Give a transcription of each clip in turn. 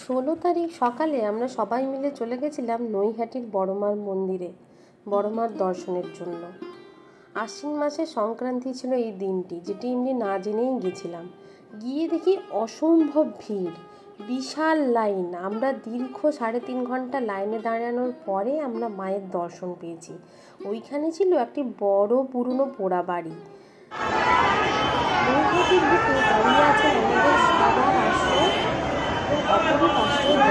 16 তারিখ সকালে আমরা সবাই মিলে চলে গেছিলাম নৈহাটির বড়মার মন্দিরে বড়মার দর্শনের জন্য। আশ্বিন মাসের সংক্রান্তি ছিল এই দিনটি, যেটি এমনি না জেনেই গেছিলাম। গিয়ে দেখি অসম্ভব ভিড়, বিশাল লাইন। আমরা দীর্ঘ 3.5 ঘন্টা লাইনে দাঁড়ানোর পরে আমরা মায়ের দর্শন পেয়েছি। ওইখানে ছিল একটি বড় পুরনো পোড়া বাড়ি। নৈহাটির বুকে দাঁড়িয়ে আছে আমাদের সবার আশ্রয় এবং অপরূপ আশ্রয়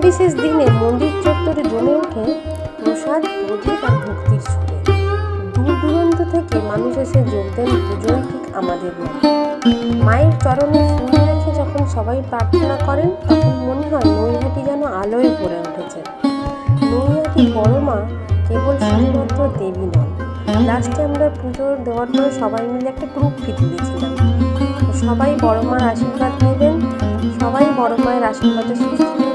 বিশেষ দিনে মন্দির চত্বরে জমে ওঠে প্রসাদ, প্রদীপ আর ভক্তির সুরে। দূর দূরান্ত থেকে মানুষ এসে যোগ দেন পুজোয় ঠিক আমাদের মতো। মায়ের চরণে ফুল রেখে যখন সবাই প্রার্থনা করেন, তখন মনে হয় নৈহাটি যেন আলোয় ভরে উঠেছে। নৈহাটি বড়মা কেবল শুধুমাত্র দেবী নন। লাস্টে আমরা পুজো দেওয়ার পরে সবাই মিলে একটা গ্রুপ ফি তুলেছিলাম। সবাই বড়মার আশীর্বাদ নেবেন, সবাই বড় মায়ের আশীর্বাদে সুস্থ